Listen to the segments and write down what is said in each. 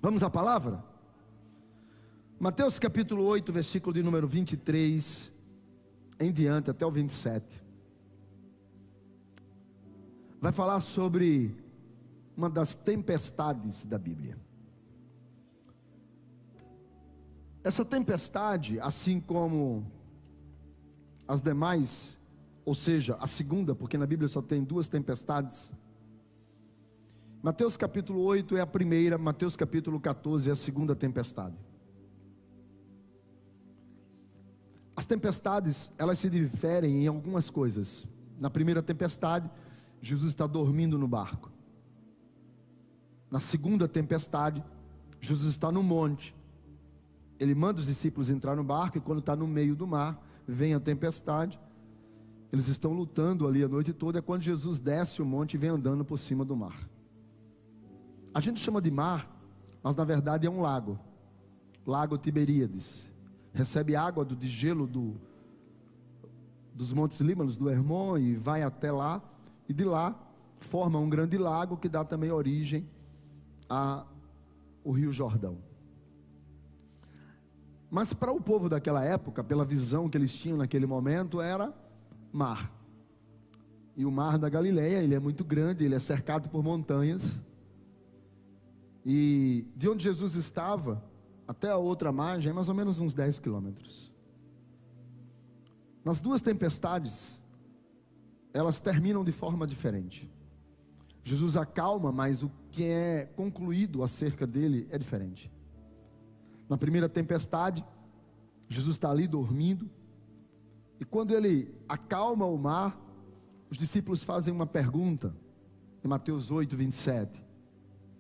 Vamos à palavra? Mateus capítulo 8, versículo de número 23 em diante, até o 27. Vai falar sobre uma das tempestades da Bíblia. Essa tempestade, assim como as demais, ou seja, a segunda, porque na Bíblia só tem duas tempestades. Mateus capítulo 8 é a primeira, Mateus capítulo 14 é a segunda tempestade. As tempestades, elas se diferem em algumas coisas. Na primeira tempestade, Jesus está dormindo no barco. Na segunda tempestade, Jesus está no monte. Ele manda os discípulos entrar no barco, e quando está no meio do mar, vem a tempestade. Eles estão lutando ali a noite toda. É quando Jesus desce o monte e vem andando por cima do mar. A gente chama de mar, mas na verdade é um lago. Lago Tiberíades. Recebe água de gelo dos montes Líbanos, do Hermon, e vai até lá. E de lá forma um grande lago que dá também origem ao Rio Jordão. Mas para o povo daquela época, pela visão que eles tinham naquele momento, era mar. E o mar da Galileia, ele é muito grande, ele é cercado por montanhas. E de onde Jesus estava até a outra margem é mais ou menos uns 10 quilômetros. Nas duas tempestades, elas terminam de forma diferente. Jesus acalma, mas o que é concluído acerca dele é diferente. Na primeira tempestade, Jesus está ali dormindo, e quando ele acalma o mar, os discípulos fazem uma pergunta, em Mateus 8, 27,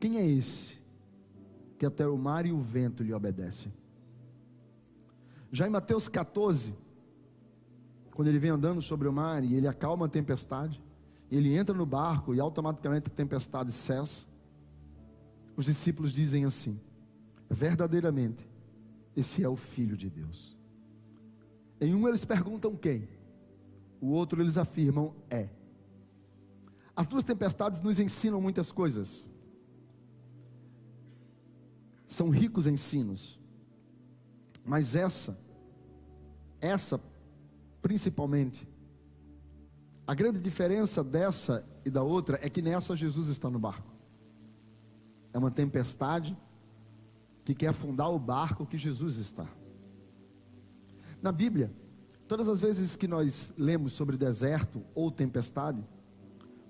quem é esse, que até o mar e o vento lhe obedecem? Já em Mateus 14, quando ele vem andando sobre o mar, e ele acalma a tempestade, ele entra no barco, e automaticamente a tempestade cessa. Os discípulos dizem assim: verdadeiramente, esse é o Filho de Deus. Em um eles perguntam quem, o outro eles afirmam é. As duas tempestades nos ensinam muitas coisas, são ricos ensinos, mas essa principalmente, a grande diferença dessa e da outra é que nessa Jesus está no barco. É uma tempestade que quer afundar o barco que Jesus está. Na Bíblia, todas as vezes que nós lemos sobre deserto ou tempestade,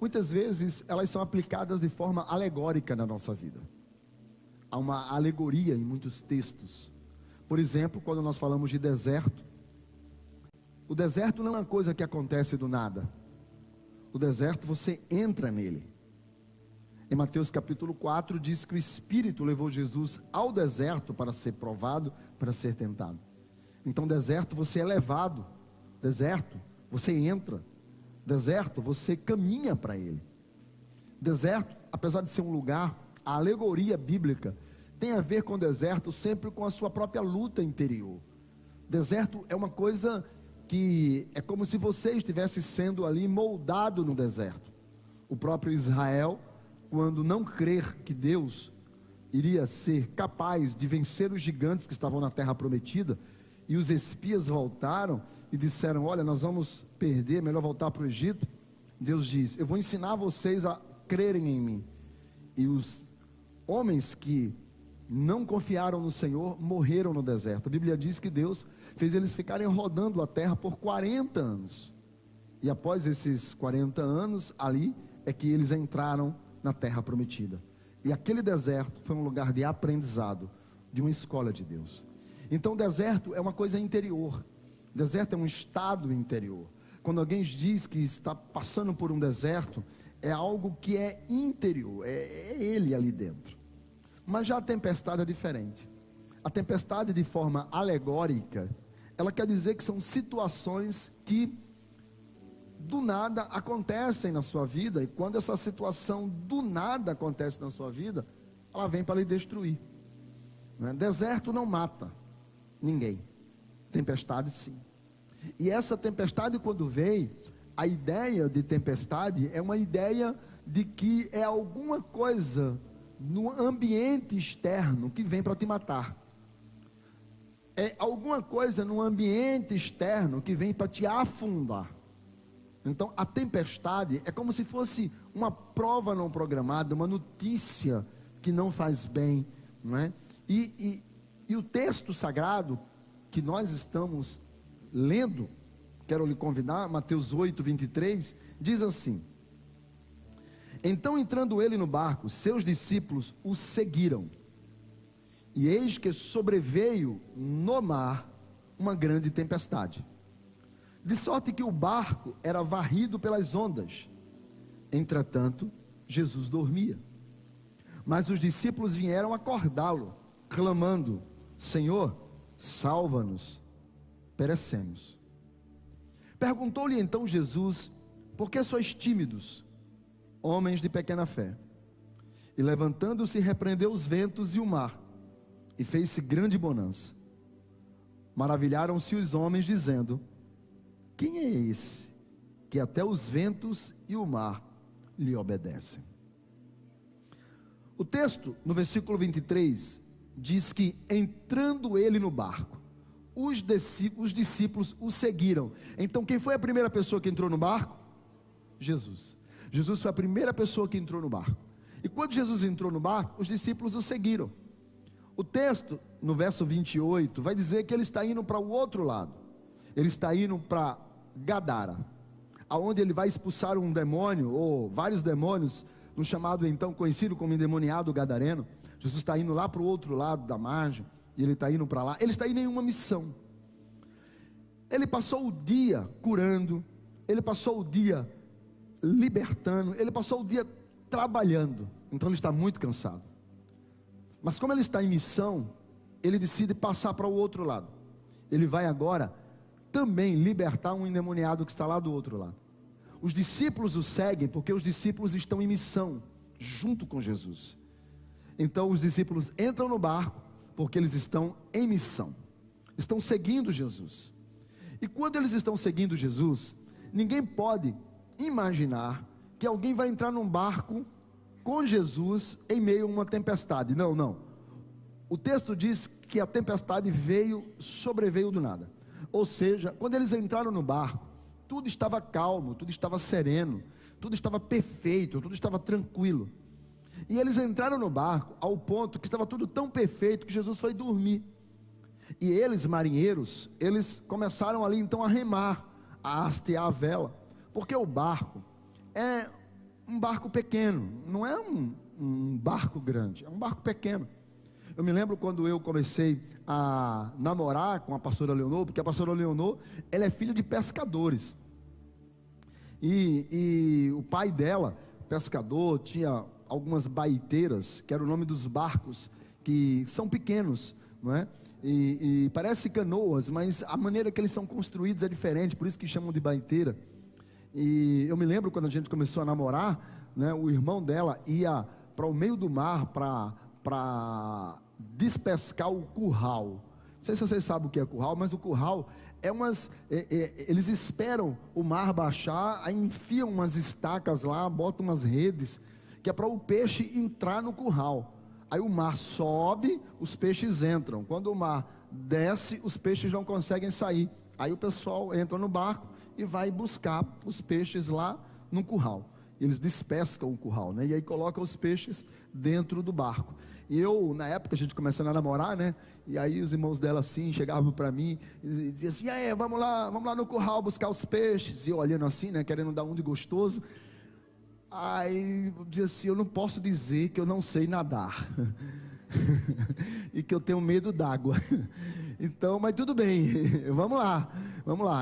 muitas vezes elas são aplicadas de forma alegórica na nossa vida. Há uma alegoria em muitos textos. Por exemplo, quando nós falamos de deserto, o deserto não é uma coisa que acontece do nada. O deserto, você entra nele. Em Mateus capítulo 4 diz que o Espírito levou Jesus ao deserto para ser provado, para ser tentado. Então deserto, você é levado. Deserto, você entra. Deserto, você caminha para ele. Deserto, apesar de ser um lugar, a alegoria bíblica tem a ver com o deserto sempre com a sua própria luta interior. Deserto é uma coisa que é como se você estivesse sendo ali moldado no deserto. O próprio Israel, quando não crer que Deus iria ser capaz de vencer os gigantes que estavam na terra prometida, e os espias voltaram e disseram: olha, nós vamos perder, melhor voltar para o Egito. Deus diz: eu vou ensinar vocês a crerem em mim. E os homens que não confiaram no Senhor morreram no deserto. A Bíblia diz que Deus fez eles ficarem rodando a terra por 40 anos. E após esses 40 anos, ali é que eles entraram na terra prometida. E aquele deserto foi um lugar de aprendizado, de uma escola de Deus. Então o deserto é uma coisa interior. O deserto é um estado interior. Quando alguém diz que está passando por um deserto, é algo que é interior, é ele ali dentro. Mas já a tempestade é diferente. A tempestade, de forma alegórica, ela quer dizer que são situações que do nada acontecem na sua vida, e quando essa situação do nada acontece na sua vida, ela vem para lhe destruir. Deserto não mata ninguém, tempestade sim. E essa tempestade, quando vem, a ideia de tempestade é uma ideia de que é alguma coisa no ambiente externo que vem para te matar. É alguma coisa no ambiente externo que vem para te afundar. Então a tempestade é como se fosse uma prova não programada, uma notícia que não faz bem, não é? E o texto sagrado que nós estamos lendo, quero lhe convidar, Mateus 8, 23, diz assim: então entrando ele no barco, seus discípulos o seguiram, e eis que sobreveio no mar uma grande tempestade, de sorte que o barco era varrido pelas ondas. Entretanto, Jesus dormia. Mas os discípulos vieram acordá-lo, clamando: Senhor, salva-nos, perecemos. Perguntou-lhe então Jesus: por que sois tímidos, homens de pequena fé? E levantando-se, repreendeu os ventos e o mar, e fez-se grande bonança. Maravilharam-se os homens, dizendo: quem é esse que até os ventos e o mar lhe obedecem? O texto, no versículo 23, diz que entrando ele no barco, os discípulos o seguiram. Então quem foi a primeira pessoa que entrou no barco? Jesus. Jesus foi a primeira pessoa que entrou no barco. E quando Jesus entrou no barco, os discípulos o seguiram. O texto, no verso 28, vai dizer que ele está indo para o outro lado. Ele está indo para Gadara, aonde ele vai expulsar um demônio, ou vários demônios, no chamado então conhecido como endemoniado gadareno. Jesus está indo lá para o outro lado da margem, e ele está indo para lá. Ele está indo em uma missão. Ele passou o dia curando, ele passou o dia libertando, ele passou o dia trabalhando. Então ele está muito cansado. Mas como ele está em missão, ele decide passar para o outro lado. Ele vai agora também libertar um endemoniado que está lá do outro lado. Os discípulos o seguem porque os discípulos estão em missão junto com Jesus. Então os discípulos entram no barco porque eles estão em missão, estão seguindo Jesus. E quando eles estão seguindo Jesus, ninguém pode imaginar que alguém vai entrar num barco com Jesus em meio a uma tempestade. Não, não. O texto diz que a tempestade sobreveio do nada. Ou seja, quando eles entraram no barco, tudo estava calmo, tudo estava sereno, tudo estava perfeito, tudo estava tranquilo. E eles entraram no barco ao ponto que estava tudo tão perfeito que Jesus foi dormir. E eles, marinheiros, eles começaram ali então a remar, a hastear a vela, porque o barco é um barco pequeno, não é um barco grande, é um barco pequeno. Eu me lembro quando eu comecei a namorar com a pastora Leonor, porque a pastora Leonor, ela é filha de pescadores, e o pai dela, pescador, tinha algumas baiteiras, que era o nome dos barcos, que são pequenos, não é? E parece canoas, mas a maneira que eles são construídos é diferente, por isso que chamam de baiteira. E eu me lembro quando a gente começou a namorar, né, o irmão dela ia para o meio do mar para despescar o curral. Não sei se vocês sabem o que é curral, mas o curral é eles esperam o mar baixar, aí enfiam umas estacas lá, botam umas redes, que é para o peixe entrar no curral. Aí o mar sobe, os peixes entram. Quando o mar desce, os peixes não conseguem sair. Aí o pessoal entra no barco e vai buscar os peixes lá no curral. Eles despescam o curral, né? E aí colocam os peixes dentro do barco. E eu, na época, a gente começando a namorar, né? E aí os irmãos dela assim, chegavam para mim e diziam assim: e aí, vamos lá no curral buscar os peixes. E eu olhando assim, né? Querendo dar um de gostoso. Aí eu dizia assim: eu não posso dizer que eu não sei nadar e que eu tenho medo d'água. Então, mas tudo bem, vamos lá.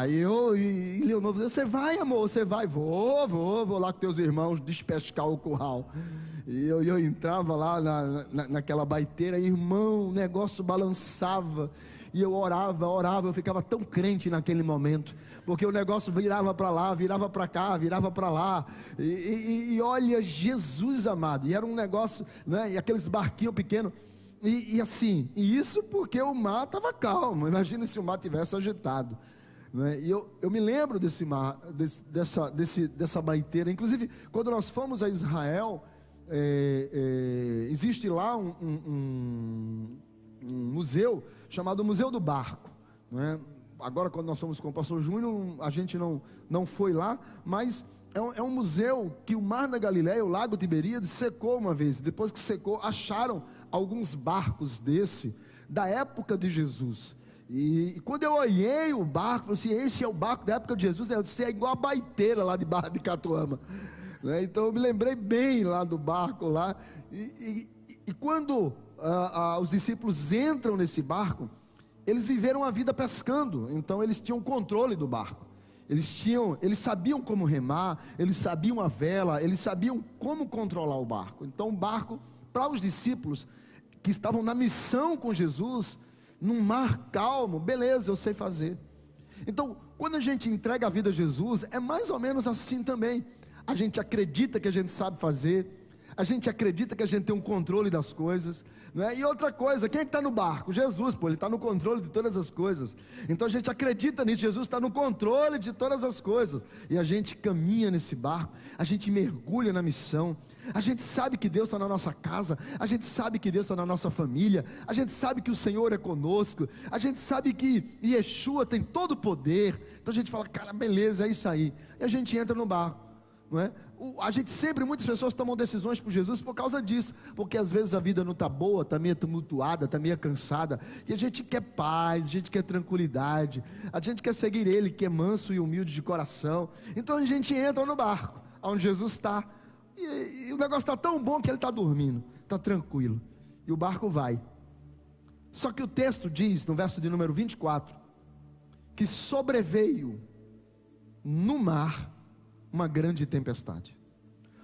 E Leonor dizia: você vai, amor, você vai? Vou lá com teus irmãos despescar o curral. E eu entrava lá naquela baiteira, irmão, o negócio balançava, e eu orava, eu ficava tão crente naquele momento, porque o negócio virava para lá, virava para cá, virava para lá, e olha, Jesus amado, e era um negócio, né, e aqueles barquinhos pequenos, e assim, e isso porque o mar estava calmo. Imagina se o mar tivesse agitado, né? E eu me lembro desse mar, dessa baiteira. Inclusive, quando nós fomos a Israel, existe lá um museu chamado Museu do Barco, não é? Agora, quando nós fomos com o pastor Júnior, a gente não foi lá, mas é um museu que o mar da Galileia, o lago Tiberíades, secou uma vez. Depois que secou, acharam alguns barcos da época de Jesus. E quando eu olhei o barco, falei assim: esse é o barco da época de Jesus. Eu disse: é igual a baiteira lá de Barra de Catuama, né? Então eu me lembrei bem lá do barco lá. E quando os discípulos entram nesse barco, eles viveram a vida pescando. Então eles tinham controle do barco. Eles sabiam como remar, eles sabiam a vela, eles sabiam como controlar o barco. Então o barco, para os discípulos que estavam na missão com Jesus, num mar calmo, beleza, eu sei fazer. Então, quando a gente entrega a vida a Jesus, é mais ou menos assim também. A gente acredita que a gente sabe fazer, a gente acredita que a gente tem um controle das coisas, não é? E outra coisa, quem é que está no barco? Jesus, ele está no controle de todas as coisas. Então a gente acredita nisso, Jesus está no controle de todas as coisas. E a gente caminha nesse barco, a gente mergulha na missão. A gente sabe que Deus está na nossa casa, a gente sabe que Deus está na nossa família, a gente sabe que o Senhor é conosco, a gente sabe que Yeshua tem todo o poder. Então a gente fala: cara, beleza, é isso aí. E a gente entra no barco, não é? Muitas pessoas tomam decisões por Jesus por causa disso, porque às vezes a vida não está boa, está meio tumultuada, está meio cansada, e a gente quer paz, a gente quer tranquilidade, a gente quer seguir Ele, que é manso e humilde de coração. Então a gente entra no barco, onde Jesus está, e o negócio está tão bom que Ele está dormindo, está tranquilo, e o barco vai. Só que o texto diz, no verso de número 24, que sobreveio no mar uma grande tempestade.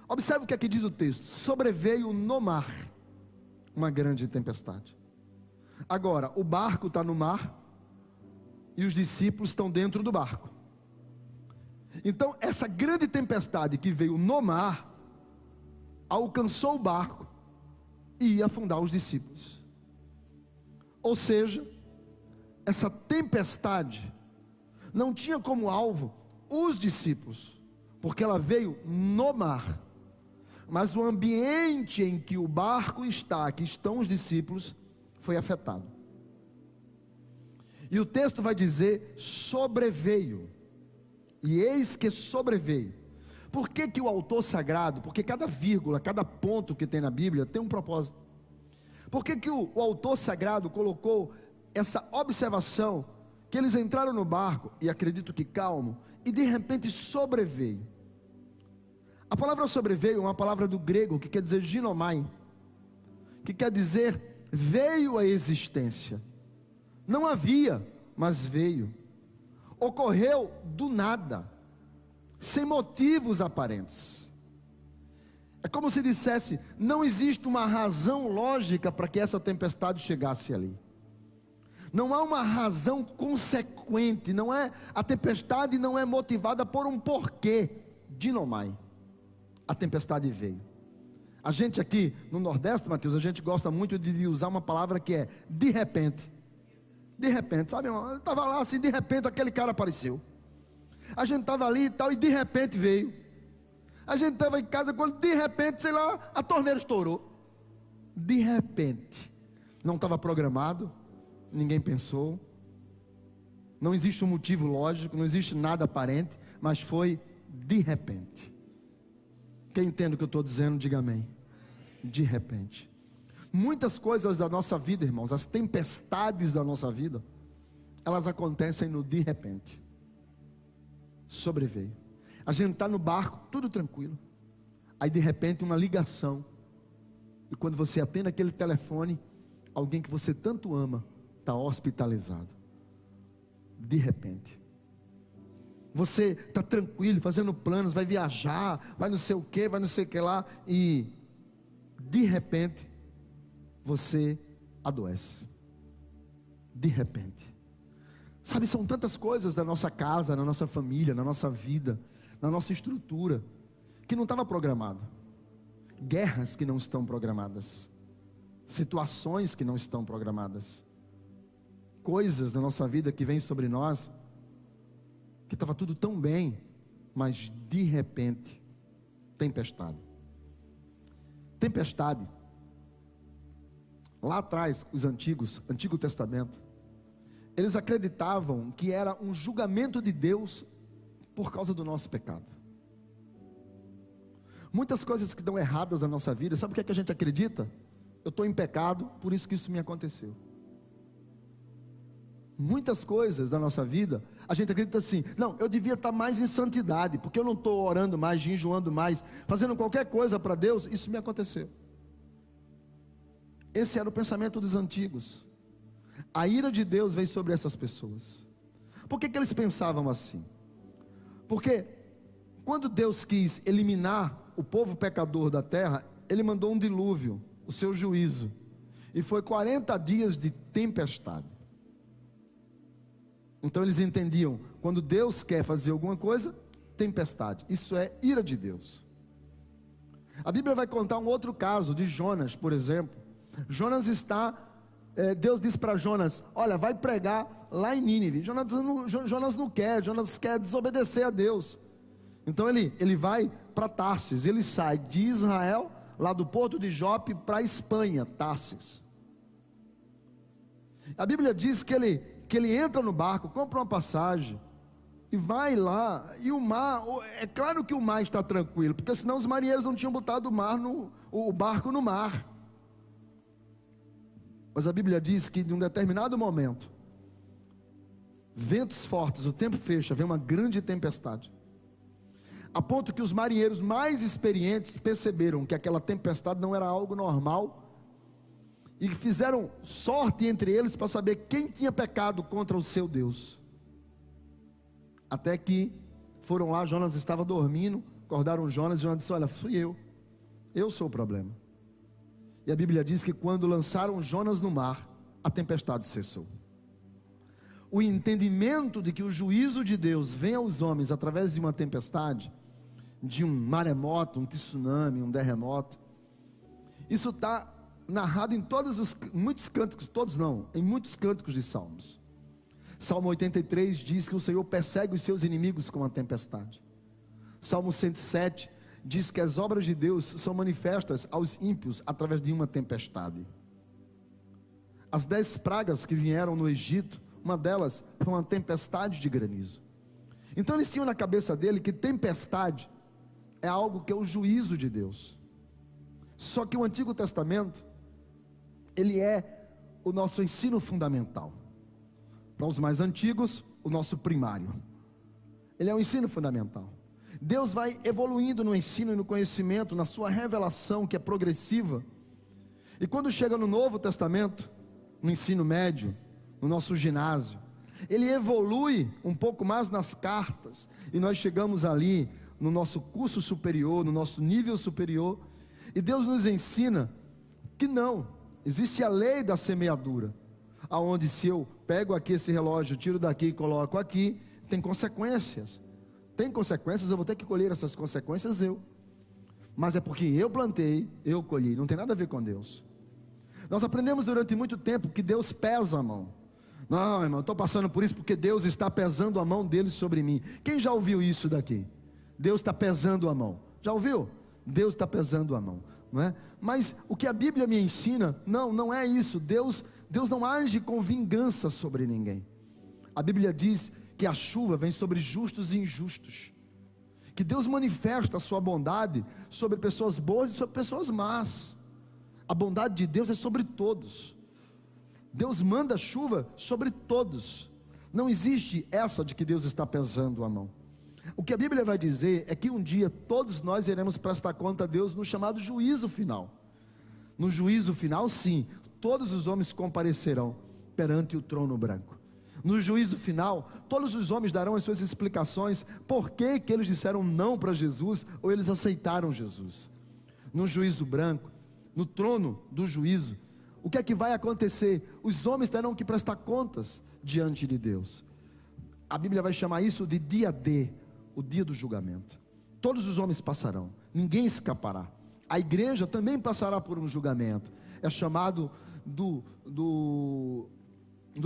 Observe o que aqui diz o texto: sobreveio no mar uma grande tempestade. Agora, o barco está no mar e os discípulos estão dentro do barco. Então, essa grande tempestade que veio no mar alcançou o barco e ia afundar os discípulos. Ou seja, essa tempestade não tinha como alvo os discípulos, porque ela veio no mar, mas o ambiente em que o barco está, que estão os discípulos, foi afetado. E o texto vai dizer: sobreveio, e eis que sobreveio. Por que o autor sagrado, porque cada vírgula, cada ponto que tem na Bíblia tem um propósito. Por que o autor sagrado colocou essa observação, que eles entraram no barco, e acredito que calmo, e de repente sobreveio? A palavra sobreveio é uma palavra do grego que quer dizer ginomai, que quer dizer veio à existência. Não havia, mas veio. Ocorreu do nada, sem motivos aparentes. É como se dissesse: não existe uma razão lógica para que essa tempestade chegasse ali. Não há uma razão consequente, a tempestade não é motivada por um porquê. Dinomai, a tempestade veio. A gente aqui no Nordeste, Mateus, a gente gosta muito de usar uma palavra que é de repente. De repente, sabe, irmão? Eu estava lá assim, de repente aquele cara apareceu. A gente estava ali e tal, e de repente veio. A gente estava em casa, quando de repente, sei lá, a torneira estourou. De repente. Não estava programado, ninguém pensou, não existe um motivo lógico, não existe nada aparente, mas foi de repente. Quem entende o que eu estou dizendo, diga amém. De repente. Muitas coisas da nossa vida, irmãos, as tempestades da nossa vida, elas acontecem no de repente. Sobreveio. A gente está no barco, tudo tranquilo, aí de repente uma ligação, e quando você atende aquele telefone, alguém que você tanto ama está hospitalizado. De repente. Você está tranquilo, fazendo planos, vai viajar, vai não sei o que, vai não sei o que lá, e de repente você adoece. De repente. Sabe, são tantas coisas da nossa casa, na nossa família, na nossa vida, na nossa estrutura, que não estava programado. Guerras que não estão programadas, situações que não estão programadas, coisas da nossa vida que vêm sobre nós, que estava tudo tão bem, mas de repente, tempestade. tempestade. Lá atrás, os Antigo Testamento, eles acreditavam que era um julgamento de Deus por causa do nosso pecado. Muitas coisas que dão erradas na nossa vida, sabe o que é que a gente acredita? Eu estou em pecado, por isso que isso me aconteceu. Muitas coisas da nossa vida, a gente acredita assim: não, eu devia estar mais em santidade, porque eu não estou orando mais, jejuando mais, fazendo qualquer coisa para Deus, isso me aconteceu. Esse era o pensamento dos antigos. A ira de Deus veio sobre essas pessoas. Por que eles pensavam assim? Porque quando Deus quis eliminar o povo pecador da terra, Ele mandou um dilúvio, o seu juízo, e foi 40 dias de tempestade. Então eles entendiam, quando Deus quer fazer alguma coisa, tempestade, isso é ira de Deus. A Bíblia vai contar um outro caso de Jonas, por exemplo. Jonas Deus diz para Jonas: olha, vai pregar lá em Nínive. Jonas não quer, Jonas quer desobedecer a Deus. Então ele vai para Tarsis, ele sai de Israel, lá do porto de Jope, para a Espanha, Tarsis. A Bíblia diz que ele entra no barco, compra uma passagem, e vai lá, e o mar, é claro que o mar está tranquilo, porque senão os marinheiros não tinham botado o barco no mar. Mas a Bíblia diz que em um determinado momento, ventos fortes, o tempo fecha, vem uma grande tempestade, a ponto que os marinheiros mais experientes perceberam que aquela tempestade não era algo normal, e fizeram sorte entre eles para saber quem tinha pecado contra o seu Deus. Até que foram lá, Jonas estava dormindo, acordaram Jonas, e Jonas disse: olha, fui eu sou o problema. E a Bíblia diz que quando lançaram Jonas no mar, a tempestade cessou. O entendimento de que o juízo de Deus vem aos homens através de uma tempestade, de um maremoto, um tsunami, um terremoto, isso está narrado em muitos cânticos de Salmos. Salmo 83 diz que o Senhor persegue os seus inimigos com a tempestade. Salmo 107 diz que as obras de Deus são manifestas aos ímpios através de uma tempestade. As 10 pragas que vieram no Egito, uma delas foi uma tempestade de granizo. Então eles tinham na cabeça dele que tempestade é algo que é o juízo de Deus. Só que o Antigo Testamento, ele é o nosso ensino fundamental. Para os mais antigos, o nosso primário. Ele é o ensino fundamental. Deus vai evoluindo no ensino e no conhecimento, na sua revelação, que é progressiva. E quando chega no Novo Testamento, no ensino médio, no nosso ginásio, ele evolui um pouco mais nas cartas, e nós chegamos ali no nosso curso superior, no nosso nível superior, e Deus nos ensina que não, existe a lei da semeadura, aonde se eu pego aqui esse relógio, tiro daqui e coloco aqui, tem consequências. Tem consequências, eu vou ter que colher essas consequências mas é porque eu plantei, eu colhi, não tem nada a ver com Deus. Nós aprendemos durante muito tempo que Deus pesa a mão. Não, irmão, estou passando por isso porque Deus está pesando a mão dele sobre mim. Quem já ouviu isso daqui? Deus está pesando a mão. Já ouviu? Deus está pesando a mão, não é? Mas o que a Bíblia me ensina, não é isso. Deus não age com vingança sobre ninguém. A Bíblia diz que a chuva vem sobre justos e injustos, que Deus manifesta a sua bondade sobre pessoas boas e sobre pessoas más. A bondade de Deus é sobre todos. Deus manda chuva sobre todos. Não existe essa de que Deus está pesando a mão. O que a Bíblia vai dizer é que um dia todos nós iremos prestar conta a Deus no chamado juízo final. No juízo final, sim, todos os homens comparecerão perante o trono branco. No juízo final, todos os homens darão as suas explicações, por que eles disseram não para Jesus, ou eles aceitaram Jesus. No juízo branco, no trono do juízo, o que é que vai acontecer? Os homens terão que prestar contas diante de Deus. A Bíblia vai chamar isso de dia D, o dia do julgamento. Todos os homens passarão, ninguém escapará. A igreja também passará por um julgamento, é chamado do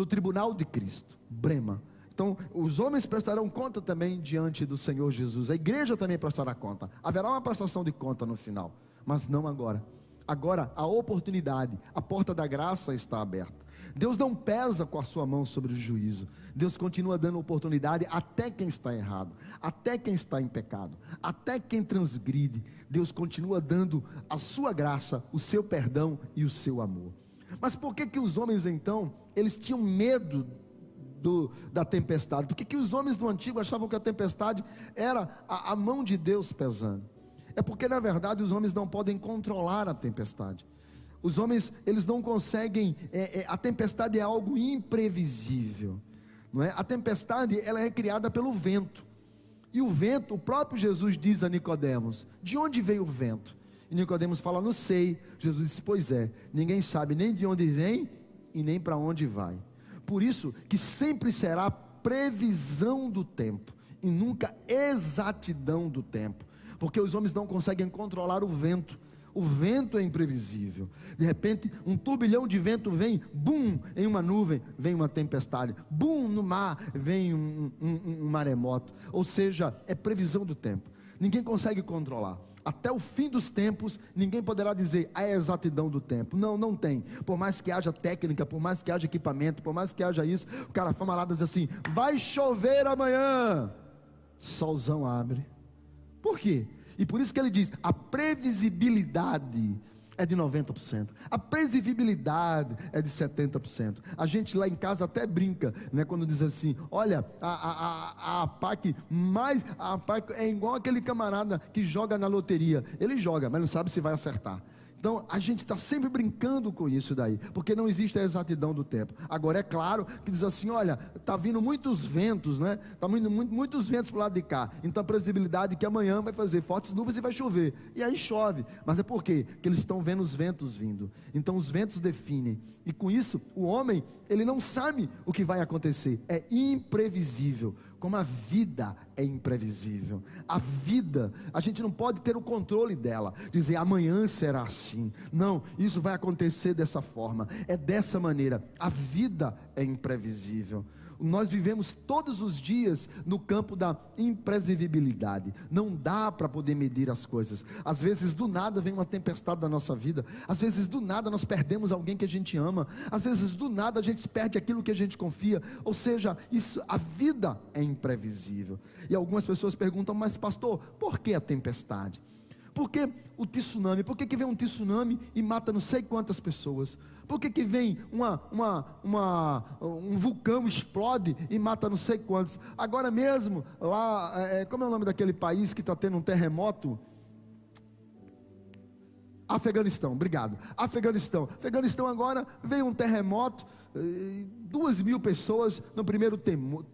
tribunal de Cristo, Brema. Então os homens prestarão conta também diante do Senhor Jesus. A igreja também prestará conta. Haverá uma prestação de conta no final, mas não agora. Agora a oportunidade, a porta da graça está aberta. Deus não pesa com a sua mão sobre o juízo. Deus continua dando oportunidade até quem está errado, até quem está em pecado, até quem transgride. Deus continua dando a sua graça, o seu perdão e o seu amor. Mas por que os homens então, eles tinham medo da tempestade? Por que os homens do antigo achavam que a tempestade era a mão de Deus pesando? É porque na verdade os homens não podem controlar a tempestade. Os homens, eles não conseguem, a tempestade é algo imprevisível, não é? A tempestade, ela é criada pelo vento, e o vento, o próprio Jesus diz a Nicodemos: de onde veio o vento? E Nicodemos fala: não sei. Jesus disse: pois é, ninguém sabe nem de onde vem e nem para onde vai. Por isso que sempre será previsão do tempo, e nunca exatidão do tempo, porque os homens não conseguem controlar o vento. O vento é imprevisível. De repente um turbilhão de vento vem, bum, em uma nuvem vem uma tempestade, bum, no mar vem um maremoto. Ou seja, é previsão do tempo, ninguém consegue controlar. Até o fim dos tempos, ninguém poderá dizer a exatidão do tempo. Não tem. Por mais que haja técnica, por mais que haja equipamento, por mais que haja isso, o cara fala lá, diz assim: vai chover amanhã, solzão abre. Por quê? E por isso que ele diz: a previsibilidade é de 90%, a previsibilidade é de 70%. A gente lá em casa até brinca, né, quando diz assim: olha, a PAC é igual aquele camarada que joga na loteria. Ele joga, mas não sabe se vai acertar. Então a gente está sempre brincando com isso daí, porque não existe a exatidão do tempo. Agora é claro que diz assim: olha, está vindo muitos ventos, né? Está vindo muitos ventos para o lado de cá. Então a previsibilidade é que amanhã vai fazer fortes nuvens e vai chover. E aí chove. Mas é por quê? Porque eles estão vendo os ventos vindo. Então os ventos definem. E com isso o homem, ele não sabe o que vai acontecer. É imprevisível. Como a vida é imprevisível. A vida, a gente não pode ter o controle dela, dizer amanhã será assim. Não, isso vai acontecer dessa forma, é dessa maneira. A vida é imprevisível. Nós vivemos todos os dias no campo da imprevisibilidade. Não dá para poder medir as coisas. Às vezes do nada vem uma tempestade na nossa vida. Às vezes do nada nós perdemos alguém que a gente ama. Às vezes do nada a gente perde aquilo que a gente confia. Ou seja, a vida é imprevisível. E algumas pessoas perguntam: mas pastor, por que a tempestade? Por que o tsunami? Por que vem um tsunami e mata não sei quantas pessoas? Por que vem um vulcão, explode e mata não sei quantos? Agora mesmo, lá, como é o nome daquele país que está tendo um terremoto? Afeganistão, obrigado. Afeganistão agora veio um terremoto, 2.000 pessoas no primeiro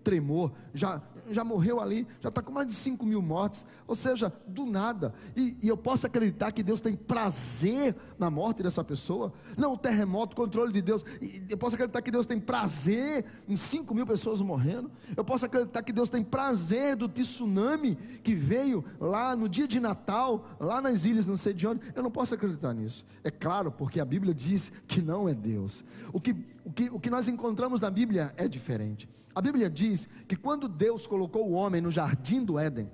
tremor, já morreu ali, já está com mais de 5.000 mortes. Ou seja, do nada. E eu posso acreditar que Deus tem prazer na morte dessa pessoa? Não, o terremoto, controle de Deus. Eu posso acreditar que Deus tem prazer em 5.000 pessoas morrendo? Eu posso acreditar que Deus tem prazer do tsunami que veio lá no dia de Natal, lá nas ilhas não sei de onde? Eu não posso acreditar nisso. É claro, porque a Bíblia diz que não é Deus. O que nós encontramos na Bíblia é diferente. A Bíblia diz que quando Deus colocou o homem no jardim do Éden,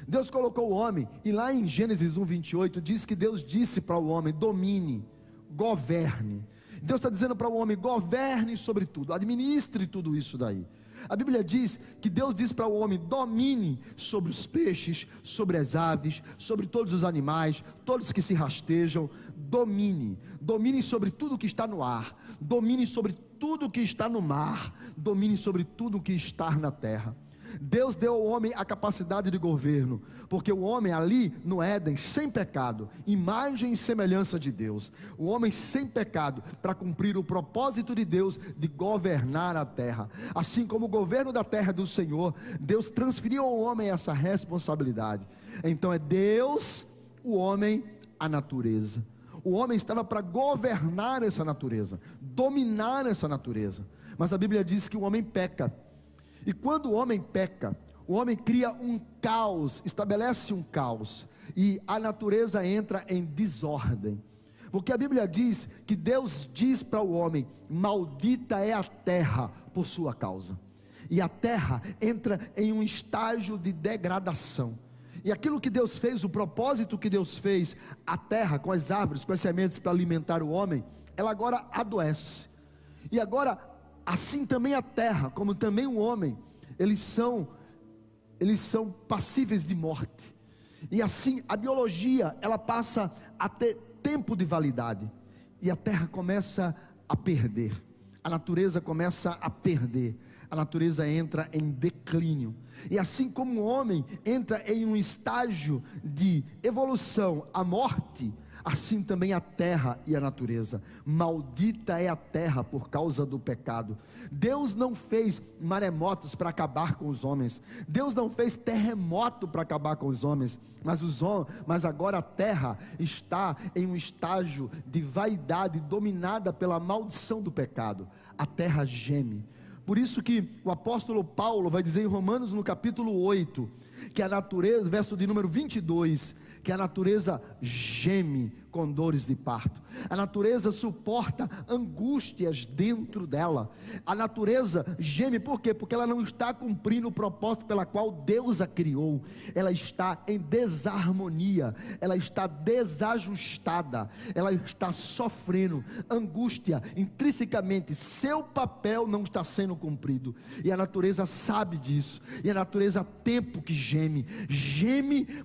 Deus colocou o homem, e lá em Gênesis 1:28 diz que Deus disse para o homem: domine, governe. Deus está dizendo para o homem: governe sobre tudo, administre tudo isso daí. A Bíblia diz que Deus diz para o homem: domine sobre os peixes, sobre as aves, sobre todos os animais, todos que se rastejam. Domine sobre tudo que está no ar, domine sobre tudo que está no mar, domine sobre tudo que está na terra. Deus deu ao homem a capacidade de governo, porque o homem ali no Éden, sem pecado, imagem e semelhança de Deus, o homem sem pecado, para cumprir o propósito de Deus de governar a terra. Assim como o governo da terra é do Senhor, Deus transferiu ao homem essa responsabilidade. Então é Deus, o homem, a natureza. O homem estava para governar essa natureza, dominar essa natureza. Mas a Bíblia diz que o homem peca. E quando o homem peca, o homem cria um caos, estabelece um caos, e a natureza entra em desordem. Porque a Bíblia diz que Deus diz para o homem: maldita é a terra por sua causa. E a terra entra em um estágio de degradação. E aquilo que Deus fez, o propósito que Deus fez, a terra com as árvores, com as sementes para alimentar o homem, ela agora adoece. E agora, assim também a terra, como também o homem, eles são passíveis de morte. E assim a biologia, ela passa a ter tempo de validade. E a terra começa a perder. A natureza começa a perder. A natureza entra em declínio. E assim como o homem entra em um estágio de evolução à morte, assim também a terra e a natureza. Maldita é a terra por causa do pecado. Deus não fez maremotos para acabar com os homens. Deus não fez terremoto para acabar com os homens. Mas agora a terra está em um estágio de vaidade dominada pela maldição do pecado. A terra geme. Por isso que o apóstolo Paulo vai dizer em Romanos no capítulo 8, que a natureza, verso de número 22, que a natureza geme com dores de parto. A natureza suporta angústias dentro dela. A natureza geme por quê? Porque ela não está cumprindo o propósito pela qual Deus a criou. Ela está em desarmonia, ela está desajustada, ela está sofrendo angústia intrinsecamente. Seu papel não está sendo cumprido, e a natureza sabe disso. E a natureza há tempo que geme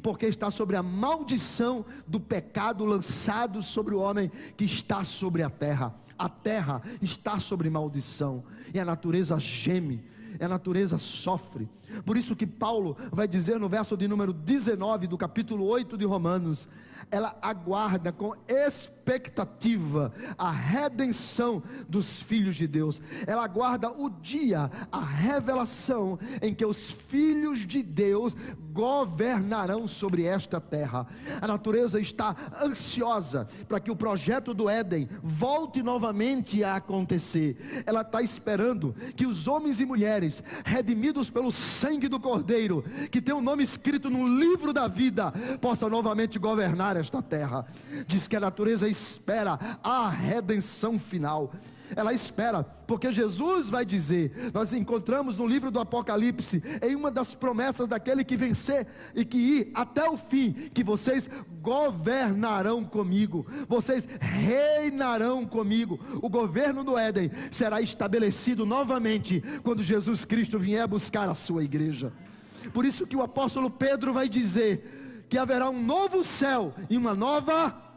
porque está sobre a maldição do pecado lançado sobre o homem que está sobre a terra. A terra está sobre maldição, e a natureza geme, a natureza sofre. Por isso que Paulo vai dizer no verso de número 19 do capítulo 8 de Romanos: ela aguarda com expectativa a redenção dos filhos de Deus. Ela aguarda o dia, a revelação em que os filhos de Deus governarão sobre esta terra. A natureza está ansiosa para que o projeto do Éden volte novamente a acontecer. Ela está esperando que os homens e mulheres redimidos pelo sangue do Cordeiro, que tem o nome escrito no livro da vida, possam novamente governar esta terra. Diz que a natureza espera a redenção final. Ela espera, porque Jesus vai dizer, nós encontramos no livro do Apocalipse, em uma das promessas daquele que vencer e que ir até o fim, que vocês governarão comigo, vocês reinarão comigo. O governo do Éden será estabelecido novamente quando Jesus Cristo vier buscar a sua igreja. Por isso que o apóstolo Pedro vai dizer que haverá um novo céu e uma nova.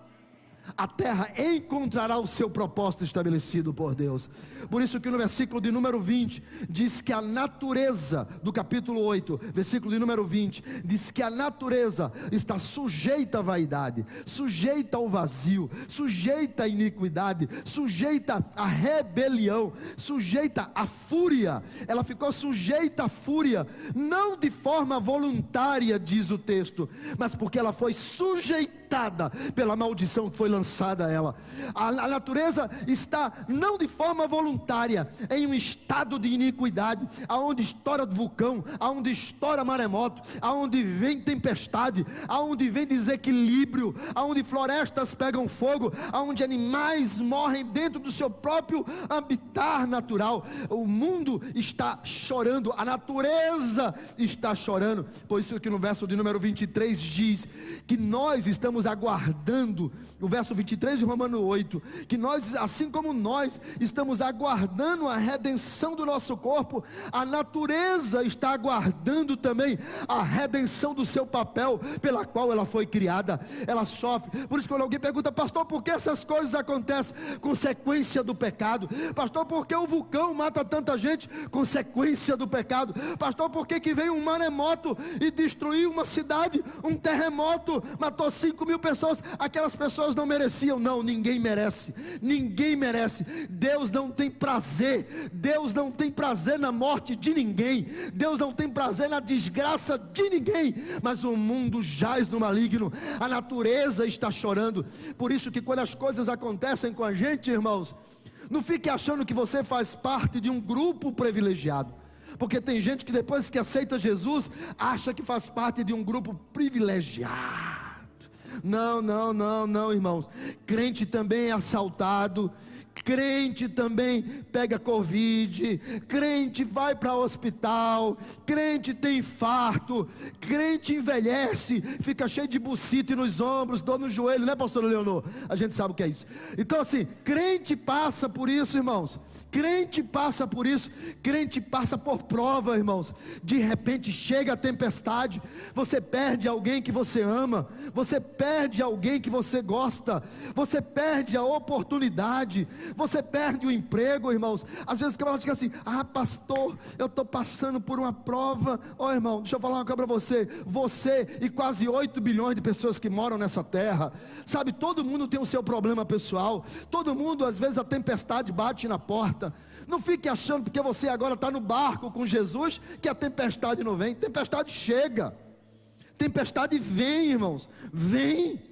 A terra encontrará o seu propósito estabelecido por Deus. Por isso que no versículo de número 20 diz que a natureza, do capítulo 8, versículo de número 20, diz que a natureza está sujeita à vaidade, sujeita ao vazio, sujeita à iniquidade, sujeita à rebelião, sujeita à fúria. Ela ficou sujeita à fúria, não de forma voluntária, diz o texto, mas porque ela foi sujeitada pela maldição que foi lançada a ela. A natureza está não de forma voluntária em um estado de iniquidade, aonde estoura vulcão, aonde estoura maremoto, aonde vem tempestade, aonde vem desequilíbrio, aonde florestas pegam fogo, aonde animais morrem dentro do seu próprio habitat natural. O mundo está chorando, a natureza está chorando. Por isso que no verso de número 23 diz que nós estamos aguardando, o verso 23 de Romanos 8, que nós, assim como nós estamos aguardando a redenção do nosso corpo, a natureza está aguardando também a redenção do seu papel pela qual ela foi criada. Ela sofre. Por isso, quando alguém pergunta: pastor, por que essas coisas acontecem? Consequência do pecado. Pastor, por que o vulcão mata tanta gente? Consequência do pecado. Pastor, por que veio um maremoto e destruiu uma cidade? Um terremoto matou 5.000 pessoas. Aquelas pessoas não mereciam. Não, ninguém merece. Ninguém merece. Deus não tem prazer. Deus não tem prazer na morte de ninguém. Deus não tem prazer na desgraça de ninguém. Mas o mundo jaz no maligno. A natureza está chorando. Por isso que quando as coisas acontecem com a gente, irmãos, não fique achando que você faz parte de um grupo privilegiado. Porque tem gente que depois que aceita Jesus, acha que faz parte de um grupo privilegiado. Não, irmãos. Crente também é assaltado, crente também pega Covid, crente vai para o hospital, crente tem infarto, crente envelhece, fica cheio de bucite nos ombros, dor no joelho, né, pastor Leonor? A gente sabe o que é isso. Então assim, crente passa por isso, irmãos. Crente passa por isso, crente passa por prova, irmãos. De repente chega a tempestade, você perde alguém que você ama, você perde alguém que você gosta, você perde a oportunidade, você perde o emprego, irmãos. Às vezes o camarada diz assim: ah, pastor, eu estou passando por uma prova. Ó, irmão, deixa eu falar uma coisa para você. Você e quase 8 bilhões de pessoas que moram nessa terra, sabe, todo mundo tem o seu problema pessoal, todo mundo, às vezes a tempestade bate na porta. Não fique achando porque você agora está no barco com Jesus que a tempestade não vem. Tempestade chega, tempestade vem, irmãos, vem.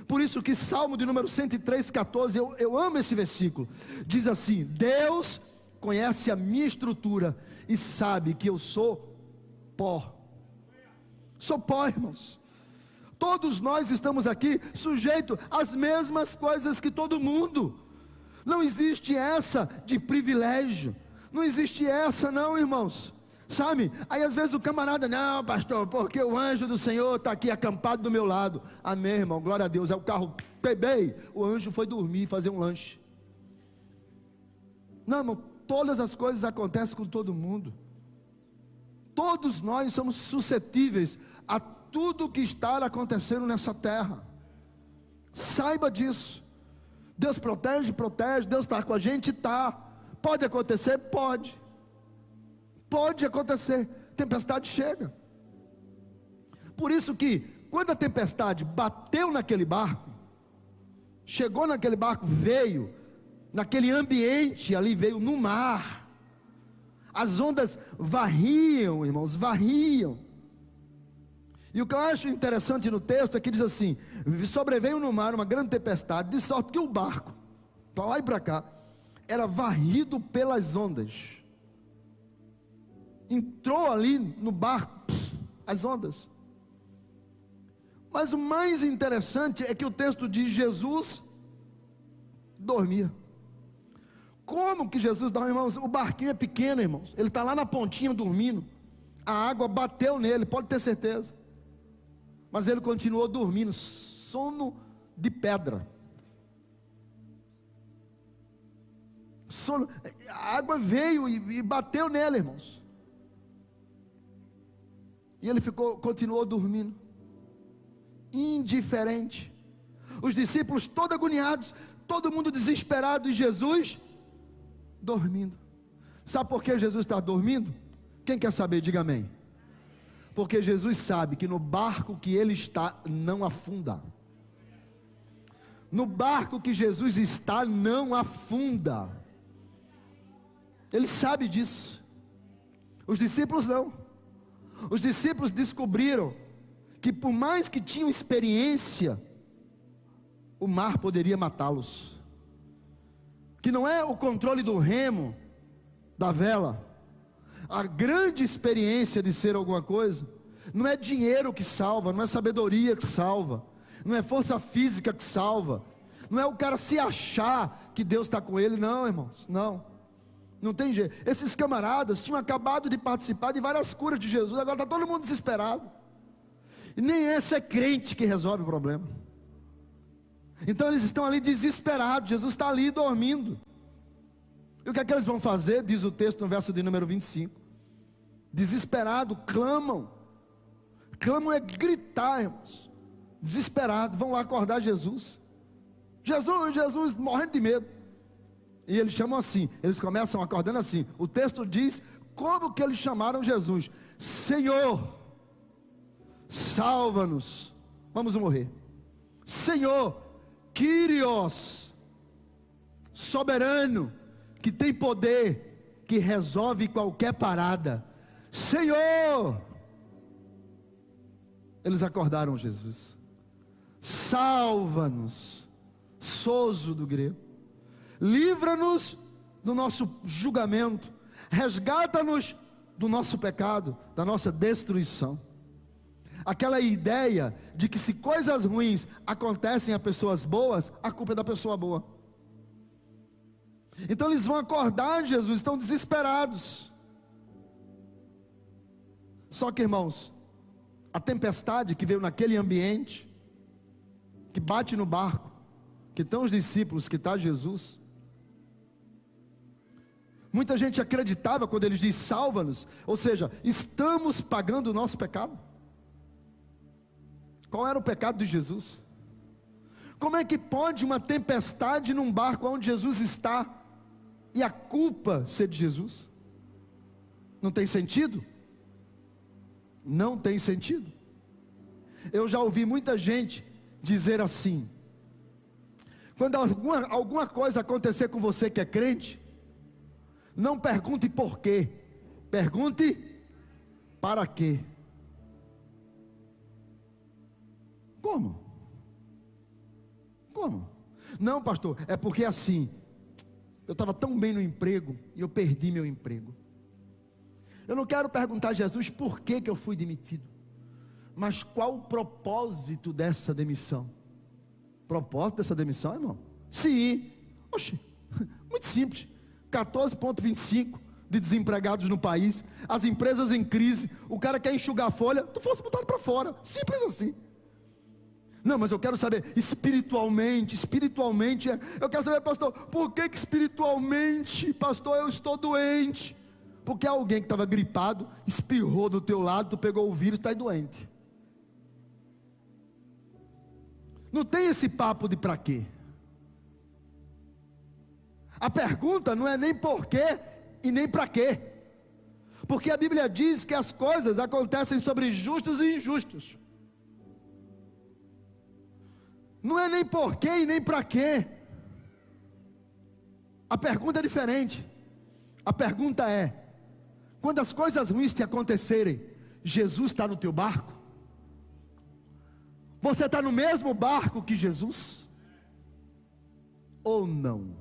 Por isso que Salmo de número 103:14, eu amo esse versículo, diz assim: Deus conhece a minha estrutura e sabe que eu sou pó. Sou pó, irmãos. Todos nós estamos aqui sujeitos às mesmas coisas que todo mundo. Não existe essa de privilégio, não existe essa não, irmãos, sabe? Aí às vezes o camarada: não, pastor, porque o anjo do Senhor está aqui acampado do meu lado. Amém, irmão, glória a Deus. É o carro, bebê, o anjo foi dormir, fazer um lanche. Não, irmão, todas as coisas acontecem com todo mundo. Todos nós somos suscetíveis a tudo que está acontecendo nessa terra. Saiba disso. Deus protege, Deus está com a gente, está. Pode acontecer? Pode acontecer, tempestade chega. Por isso que, quando a tempestade bateu naquele barco, chegou naquele barco, veio, naquele ambiente ali, veio no mar, as ondas varriam, irmãos, varriam. E o que eu acho interessante no texto é que diz assim: sobreveio no mar uma grande tempestade, de sorte que o barco, para lá e para cá, era varrido pelas ondas. Entrou ali no barco, as ondas. Mas o mais interessante é que o texto diz: Jesus dormia. Como que Jesus dorme, irmãos? O barquinho é pequeno, irmãos, ele está lá na pontinha dormindo, a água bateu nele, pode ter certeza, mas ele continuou dormindo, sono de pedra. Sono, a água veio e bateu nele, irmãos, e ele continuou dormindo, indiferente. Os discípulos todos agoniados, todo mundo desesperado, e Jesus dormindo. Sabe por que Jesus está dormindo? Quem quer saber, diga amém. Porque Jesus sabe que no barco que ele está não afunda. No barco que Jesus está não afunda. Ele sabe disso. Os discípulos não. Os discípulos descobriram que, por mais que tinham experiência, o mar poderia matá-los. Que não é o controle do remo, da vela. A grande experiência de ser alguma coisa, não é dinheiro que salva, não é sabedoria que salva, não é força física que salva, não é o cara se achar que Deus está com ele, não, irmãos, não tem jeito. Esses camaradas tinham acabado de participar de várias curas de Jesus, agora está todo mundo desesperado, e nem esse é crente que resolve o problema. Então eles estão ali desesperados, Jesus está ali dormindo. E o que é que eles vão fazer? Diz o texto no verso de número 25. Desesperado, clamam é gritar, irmãos, desesperado, vão lá acordar Jesus, morrendo de medo, e eles chamam assim, eles começam acordando assim, o texto diz, como que eles chamaram Jesus? Senhor, salva-nos, vamos morrer. Senhor, Kyrios, soberano, que tem poder, que resolve qualquer parada, Senhor. Eles acordaram Jesus. Salva-nos, sozo do grego, livra-nos do nosso julgamento, resgata-nos do nosso pecado, da nossa destruição. Aquela ideia de que se coisas ruins acontecem a pessoas boas, a culpa é da pessoa boa. Então eles vão acordar Jesus, estão desesperados. Só que, irmãos, a tempestade que veio naquele ambiente, que bate no barco, que estão os discípulos, que está Jesus. Muita gente acreditava quando ele diz salva-nos, ou seja, estamos pagando o nosso pecado. Qual era o pecado de Jesus? Como é que pode uma tempestade num barco onde Jesus está e a culpa ser de Jesus? Não tem sentido? Não tem sentido. Eu já ouvi muita gente dizer assim: quando alguma coisa acontecer com você que é crente, não pergunte por quê, pergunte para quê. Como? Não, pastor, é porque assim, eu estava tão bem no emprego e eu perdi meu emprego. Eu não quero perguntar a Jesus por que eu fui demitido, mas qual o propósito dessa demissão? Propósito dessa demissão, irmão? Sim, muito simples, 14,25 de desempregados no país, as empresas em crise, o cara quer enxugar a folha, tu fosse botado para fora, simples assim. Não, mas eu quero saber, espiritualmente, eu quero saber, pastor, por que espiritualmente, pastor, eu estou doente? Porque alguém que estava gripado, espirrou do teu lado, tu pegou o vírus, está doente. Não tem esse papo de para quê. A pergunta não é nem por quê e nem para quê, porque a Bíblia diz que as coisas acontecem sobre justos e injustos. Não é nem por quê e nem para quê. A pergunta é diferente. A pergunta é: quando as coisas ruins te acontecerem, Jesus está no teu barco? Você está no mesmo barco que Jesus? Ou não?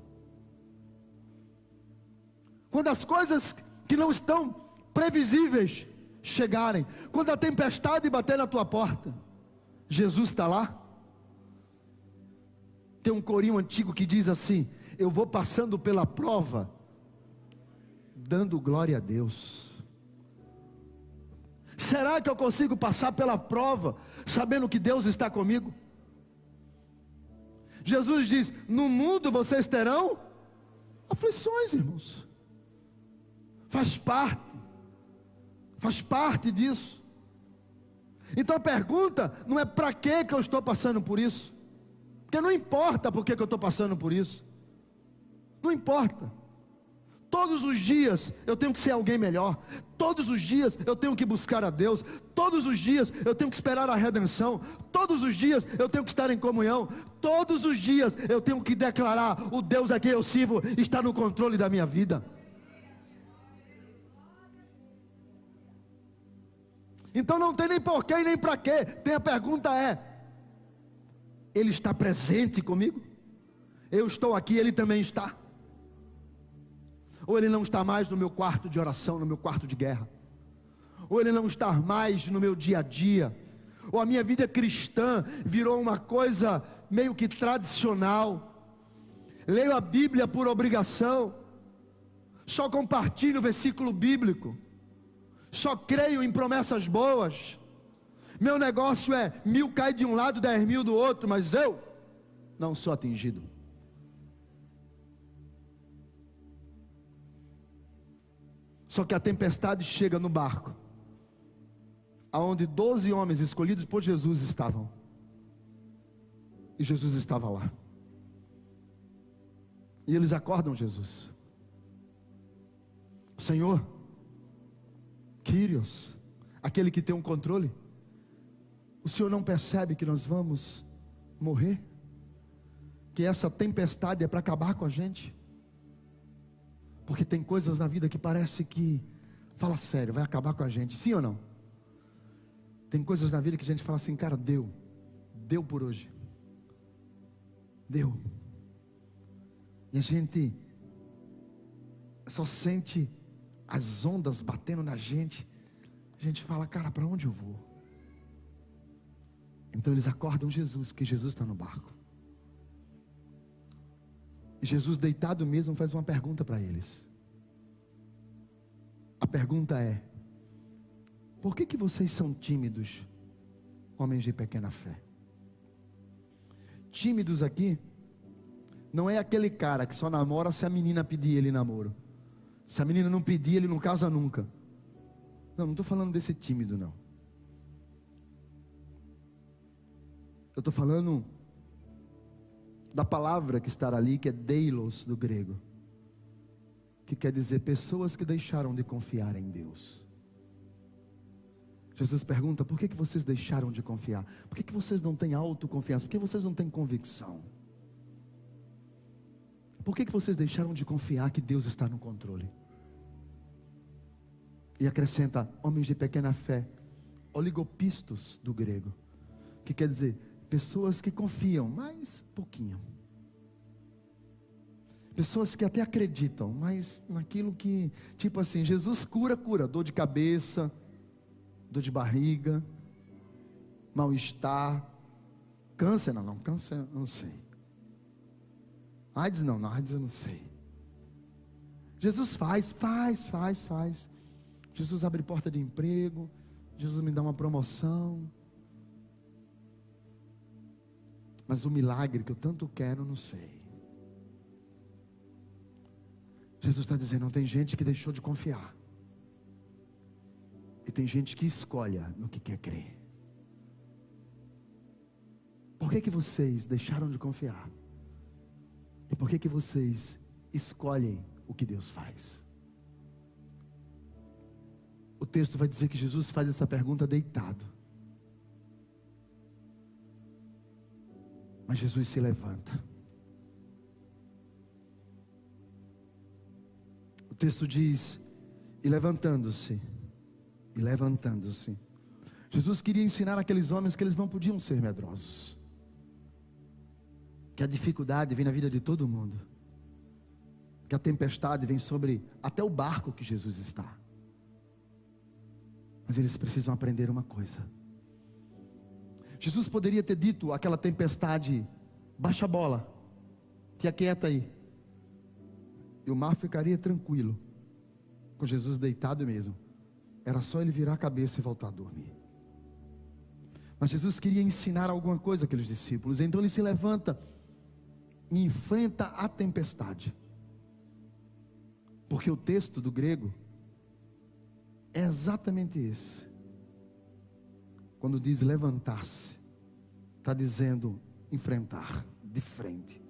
Quando as coisas que não estão previsíveis chegarem, quando a tempestade bater na tua porta, Jesus está lá? Tem um corinho antigo que diz assim: eu vou passando pela prova, dando glória a Deus. Será que eu consigo passar pela prova, sabendo que Deus está comigo? Jesus diz: no mundo vocês terão aflições, irmãos. Faz parte disso. Então a pergunta não é para que eu estou passando por isso, porque não importa por que eu estou passando por isso, não importa. Todos os dias eu tenho que ser alguém melhor, todos os dias eu tenho que buscar a Deus, todos os dias eu tenho que esperar a redenção, todos os dias eu tenho que estar em comunhão, todos os dias eu tenho que declarar: o Deus a quem eu sirvo está no controle da minha vida. Então não tem nem porquê e nem para quê. Tem a pergunta é: Ele está presente comigo? Eu estou aqui, Ele também está? Ou Ele não está mais no meu quarto de oração, no meu quarto de guerra? Ou Ele não está mais no meu dia a dia? Ou a minha vida cristã virou uma coisa meio que tradicional? Leio a Bíblia por obrigação, só compartilho o versículo bíblico, só creio em promessas boas. Meu negócio é 1000 cai de um lado, 10.000 do outro, mas eu não sou atingido. Só que a tempestade chega no barco, aonde 12 homens escolhidos por Jesus estavam, e Jesus estava lá, e eles acordam Jesus: Senhor, Kyrios, aquele que tem um controle, o Senhor não percebe que nós vamos morrer? Que essa tempestade é para acabar com a gente? Porque tem coisas na vida que parece que, fala sério, vai acabar com a gente, sim ou não? Tem coisas na vida que a gente fala assim: cara, deu por hoje, deu. E a gente só sente as ondas batendo na gente. A gente fala: cara, para onde eu vou? Então eles acordam Jesus, porque Jesus está no barco. E Jesus, deitado mesmo, faz uma pergunta para eles. A pergunta é: por que vocês são tímidos, homens de pequena fé? Tímidos aqui não é aquele cara que só namora se a menina pedir ele namoro. Se a menina não pedir, ele não casa nunca. Não estou falando desse tímido, não. Eu estou falando da palavra que está ali, que é deilos do grego, que quer dizer pessoas que deixaram de confiar em Deus. Jesus pergunta: por que vocês deixaram de confiar? Por que vocês não têm autoconfiança? Por que vocês não têm convicção? Por que vocês deixaram de confiar que Deus está no controle? E acrescenta: homens de pequena fé, oligopistos do grego, que quer dizer pessoas que confiam, mas pouquinho. Pessoas que até acreditam, mas naquilo que, tipo assim, Jesus cura, dor de cabeça, dor de barriga, mal-estar, câncer, não, câncer eu não sei. AIDS não, AIDS eu não sei. Jesus faz. Jesus abre porta de emprego, Jesus me dá uma promoção. Mas o milagre que eu tanto quero, não sei. Jesus está dizendo: não, tem gente que deixou de confiar. E tem gente que escolhe no que quer crer. Por que vocês deixaram de confiar? E por que vocês escolhem o que Deus faz? O texto vai dizer que Jesus faz essa pergunta deitado. Mas Jesus se levanta. O texto diz: e levantando-se, Jesus queria ensinar aqueles homens que eles não podiam ser medrosos, que a dificuldade vem na vida de todo mundo, que a tempestade vem sobre até o barco que Jesus está. Mas eles precisam aprender uma coisa. Jesus poderia ter dito àquela tempestade: baixa a bola, te aquieta aí, e o mar ficaria tranquilo, com Jesus deitado mesmo. Era só ele virar a cabeça e voltar a dormir. Mas Jesus queria ensinar alguma coisa àqueles discípulos. Então ele se levanta e enfrenta a tempestade, porque o texto do grego é exatamente esse. Quando diz levantar-se, está dizendo enfrentar de frente.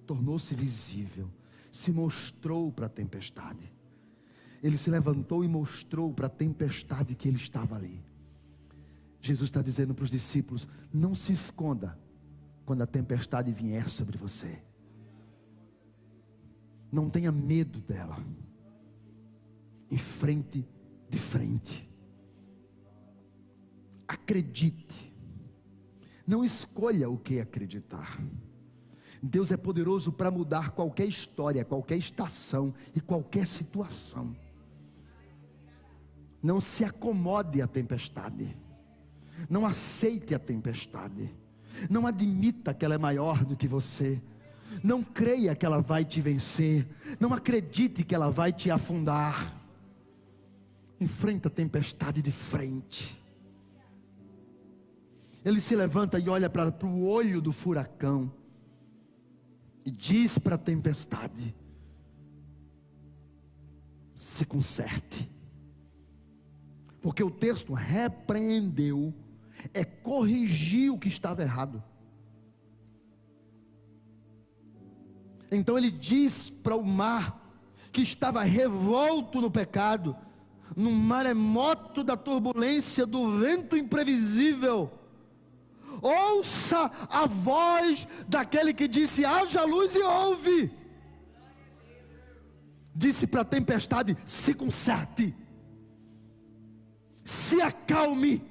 Tornou-se visível, se mostrou para a tempestade. Ele se levantou e mostrou para a tempestade que ele estava ali. Jesus está dizendo para os discípulos: não se esconda quando a tempestade vier sobre você. Não tenha medo dela. Enfrente de frente. Acredite. Não escolha o que acreditar. Deus é poderoso para mudar qualquer história, qualquer estação e qualquer situação. Não se acomode à tempestade. Não aceite a tempestade. Não admita que ela é maior do que você. Não creia que ela vai te vencer. Não acredite que ela vai te afundar. Enfrenta a tempestade de frente. Ele se levanta e olha para o olho do furacão e diz para a tempestade: se conserte. Porque o texto repreendeu, é corrigir o que estava errado. Então ele diz para o mar, que estava revolto no pecado, no maremoto da turbulência, do vento imprevisível: ouça a voz daquele que disse: haja luz, e ouve. Disse para a tempestade: se conserte, se acalme,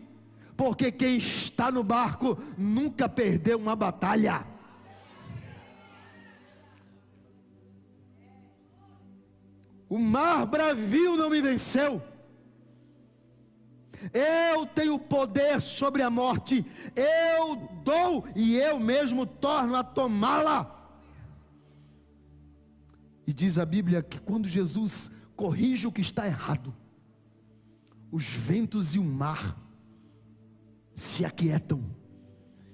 porque quem está no barco nunca perdeu uma batalha. O mar bravio não me venceu. Eu tenho poder sobre a morte. Eu dou e eu mesmo torno a tomá-la. E diz a Bíblia que quando Jesus corrige o que está errado, os ventos e o mar se aquietam.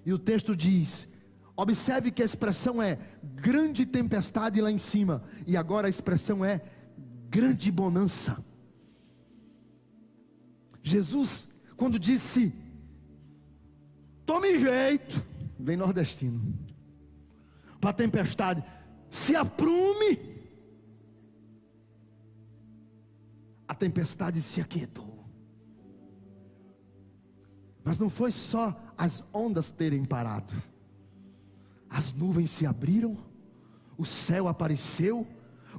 E o texto diz, observe que a expressão é grande tempestade lá em cima, e agora a expressão é grande bonança. Jesus, quando disse, tome jeito, bem nordestino, para a tempestade, se aprume, a tempestade se aquietou. Mas não foi só as ondas terem parado, as nuvens se abriram, o céu apareceu,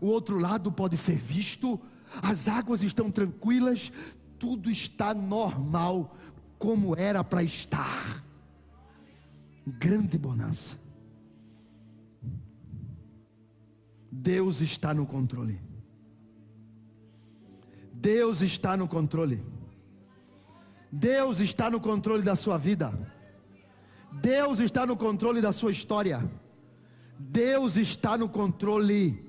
o outro lado pode ser visto, as águas estão tranquilas, tudo está normal, como era para estar. Grande bonança. Deus está no controle. Deus está no controle. Deus está no controle da sua vida. Deus está no controle da sua história. Deus está no controle.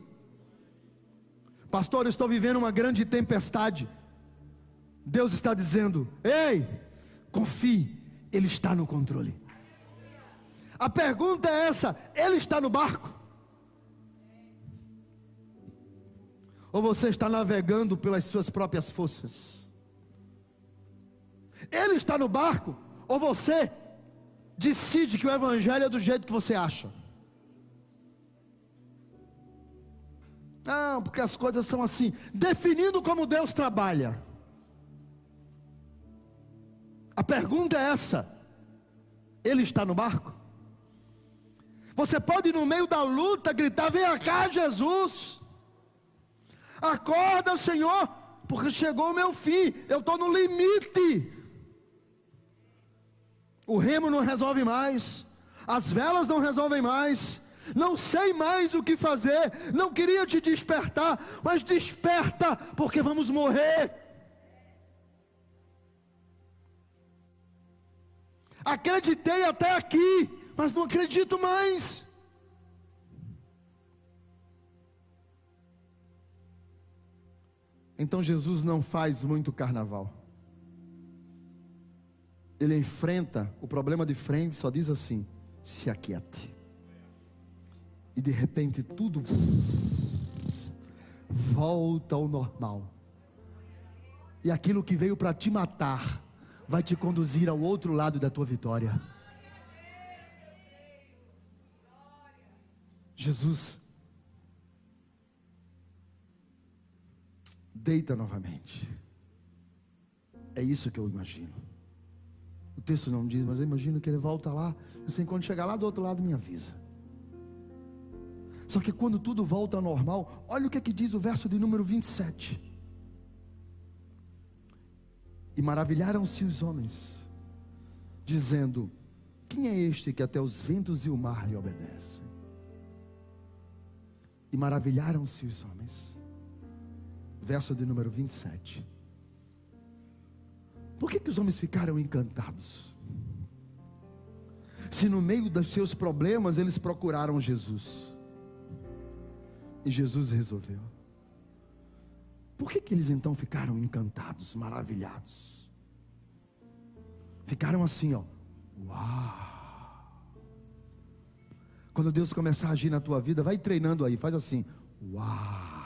Pastor, eu estou vivendo uma grande tempestade. Deus está dizendo, ei, confie, Ele está no controle. A pergunta é essa, Ele está no barco? Ou você está navegando pelas suas próprias forças? Ele está no barco? Ou você decide que o evangelho é do jeito que você acha? Não, porque as coisas são assim, definindo como Deus trabalha. A pergunta é essa, Ele está no barco? Você pode no meio da luta gritar, vem cá Jesus, acorda Senhor, porque chegou o meu fim, eu estou no limite. O remo não resolve mais, as velas não resolvem mais, não sei mais o que fazer, não queria te despertar, mas desperta, porque vamos morrer. Acreditei até aqui, mas não acredito mais. Então Jesus não faz muito carnaval. Ele enfrenta o problema de frente, só diz assim, se aquiete. E de repente tudo volta ao normal. E aquilo que veio para te matar, vai te conduzir ao outro lado da tua vitória. Jesus deita novamente. É isso que eu imagino. O texto não diz, mas eu imagino que ele volta lá, assim, quando chegar lá do outro lado me avisa. Só que quando tudo volta ao normal, olha o que diz o verso de número 27. E maravilharam-se os homens, dizendo, quem é este que até os ventos e o mar lhe obedecem? E maravilharam-se os homens. Verso de número 27. Por que os homens ficaram encantados? Se no meio dos seus problemas eles procuraram Jesus, e Jesus resolveu. Por que eles então ficaram encantados, maravilhados? Ficaram assim, ó, uau! Quando Deus começar a agir na tua vida, vai treinando aí, faz assim, uau!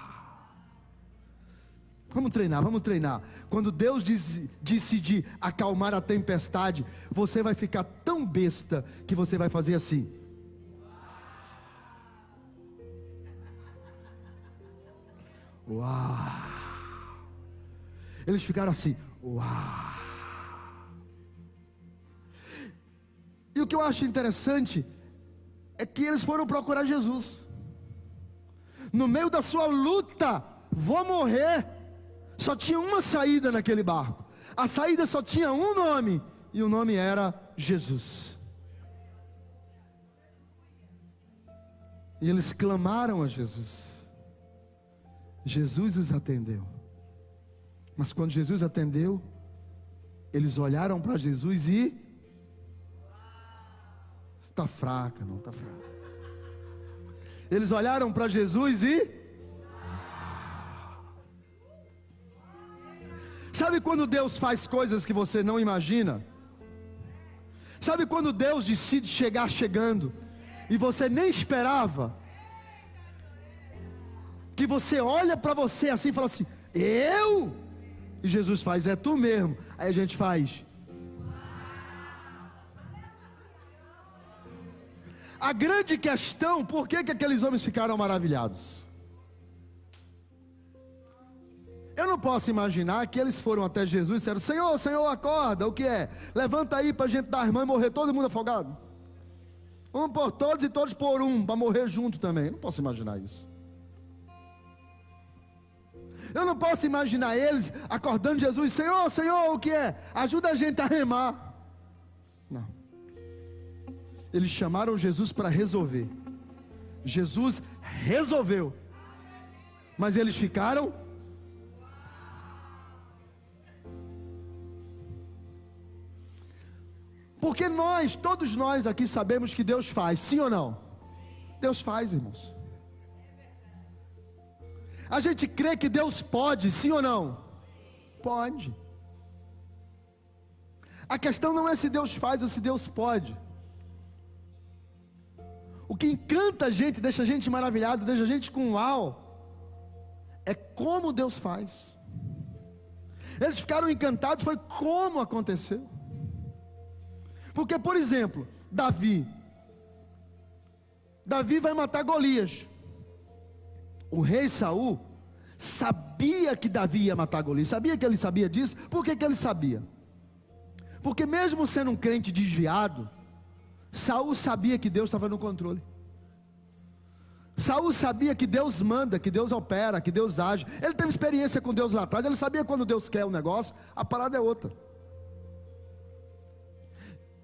Vamos treinar, vamos treinar. Quando Deus decidir acalmar a tempestade, você vai ficar tão besta que você vai fazer assim. Uau! Eles ficaram assim, uau! E o que eu acho interessante é que eles foram procurar Jesus. No meio da sua luta, vou morrer. Só tinha uma saída naquele barco. A saída só tinha um nome, e o nome era Jesus. E eles clamaram a Jesus. Jesus os atendeu. Mas quando Jesus atendeu, eles olharam para Jesus e... Está fraca, não está fraca. Eles olharam para Jesus e... Sabe quando Deus faz coisas que você não imagina? Sabe quando Deus decide chegar chegando e você nem esperava? Que você olha para você assim e fala assim: eu? E Jesus faz: é tu mesmo. Aí a gente faz. A grande questão, por que aqueles homens ficaram maravilhados? Eu não posso imaginar que eles foram até Jesus e disseram: Senhor, Senhor, acorda, o que é? Levanta aí para a gente dar as mãos e morrer todo mundo afogado. Um por todos e todos por um, para morrer junto também. Eu não posso imaginar isso. Eu não posso imaginar eles acordando Jesus: Senhor, Senhor, o que é? Ajuda a gente a remar. Não. Eles chamaram Jesus para resolver. Jesus resolveu. Mas eles ficaram. Porque nós, todos nós aqui sabemos que Deus faz, sim ou não? Deus faz, irmãos. A gente crê que Deus pode, sim ou não? Pode. A questão não é se Deus faz ou se Deus pode. O que encanta a gente, deixa a gente maravilhado, deixa a gente com uau, é como Deus faz. Eles ficaram encantados, foi como aconteceu. Porque, por exemplo, Davi vai matar Golias. O rei Saul sabia que Davi ia matar Golias. Sabia que ele sabia disso? Por que ele sabia? Porque mesmo sendo um crente desviado, Saul sabia que Deus estava no controle. Saul sabia que Deus manda, que Deus opera, que Deus age. Ele teve experiência com Deus lá atrás. Ele sabia quando Deus quer um negócio, a parada é outra.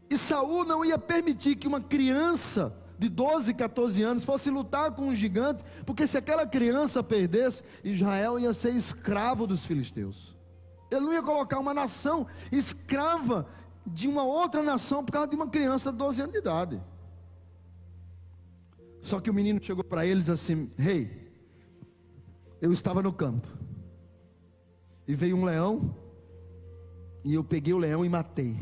E Saul não ia permitir que uma criança de 12, 14 anos fosse lutar com um gigante, porque se aquela criança perdesse, Israel ia ser escravo dos filisteus. Ele não ia colocar uma nação escrava de uma outra nação por causa de uma criança de 12 anos de idade. Só que o menino chegou para eles assim: rei, eu estava no campo e veio um leão e eu peguei o leão e matei.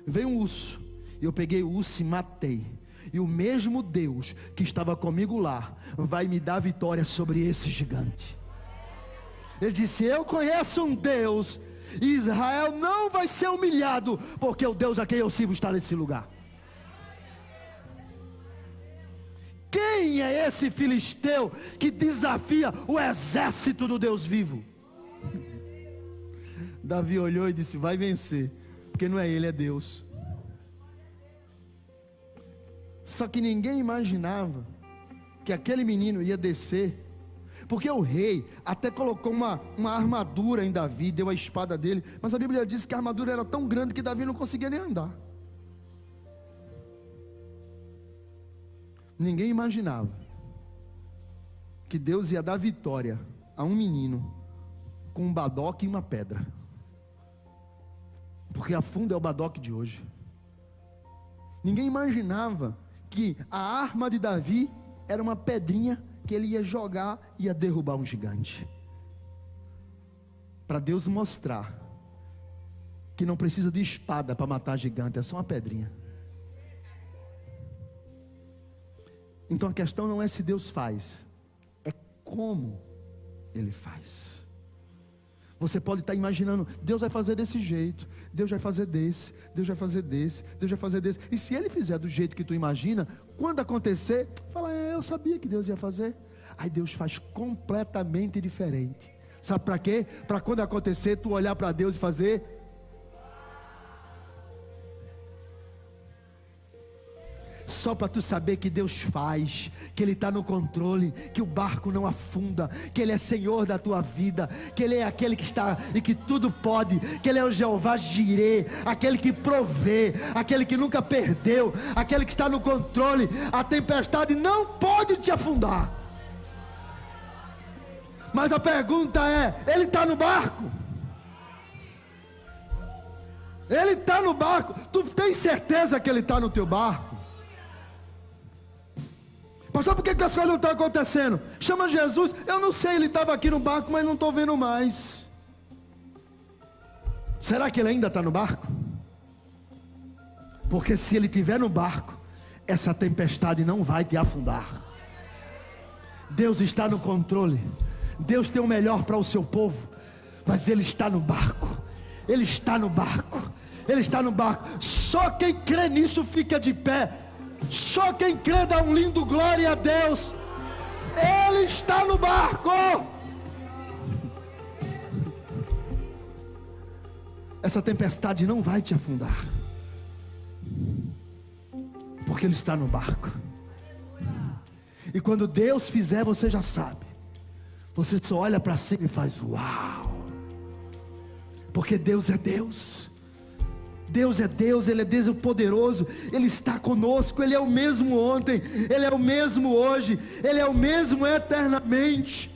Veio um urso e eu peguei o urso e matei. E o mesmo Deus que estava comigo lá vai me dar vitória sobre esse gigante. Ele disse: eu conheço um Deus, e Israel não vai ser humilhado, porque o Deus a quem eu sirvo está nesse lugar. Quem é esse filisteu que desafia o exército do Deus vivo? Davi olhou e disse: vai vencer, porque não é ele, é Deus. Só que ninguém imaginava que aquele menino ia descer, porque o rei até colocou uma armadura em Davi, deu a espada dele, mas a Bíblia diz que a armadura era tão grande que Davi não conseguia nem andar. Ninguém imaginava que Deus ia dar vitória a um menino com um badoque e uma pedra, porque a fundo é o badoque de hoje. Ninguém imaginava que a arma de Davi era uma pedrinha que ele ia jogar e ia derrubar um gigante, para Deus mostrar que não precisa de espada para matar gigante, é só uma pedrinha. Então a questão não é se Deus faz, é como Ele faz. Você pode estar imaginando: Deus vai fazer desse jeito, Deus vai fazer desse, Deus vai fazer desse, Deus vai fazer desse. E se Ele fizer do jeito que tu imagina, quando acontecer, fala: eu sabia que Deus ia fazer. Aí Deus faz completamente diferente. Sabe para quê? Para quando acontecer, tu olhar para Deus e fazer. Só para tu saber que Deus faz, que Ele está no controle, que o barco não afunda, que Ele é Senhor da tua vida, que Ele é aquele que está e que tudo pode, que Ele é o Jeová Jirê, aquele que provê, aquele que nunca perdeu, aquele que está no controle. A tempestade não pode te afundar. Mas a pergunta é: Ele está no barco? Ele está no barco? Tu tem certeza que Ele está no teu barco? Pastor, por que as coisas não estão acontecendo? Chama Jesus. Eu não sei, ele estava aqui no barco, mas não estou vendo mais. Será que ele ainda está no barco? Porque se ele estiver no barco, essa tempestade não vai te afundar. Deus está no controle. Deus tem o melhor para o seu povo, mas Ele está no barco. Ele está no barco. Ele está no barco. Só quem crê nisso fica de pé. Só quem crê dá um lindo glória a Deus. Ele está no barco. Essa tempestade não vai te afundar, porque Ele está no barco. E quando Deus fizer, você já sabe. Você só olha para cima e faz uau. Porque Deus é Deus. Deus é Deus, Ele é Deus poderoso. Ele está conosco, Ele é o mesmo ontem, Ele é o mesmo hoje, Ele é o mesmo eternamente.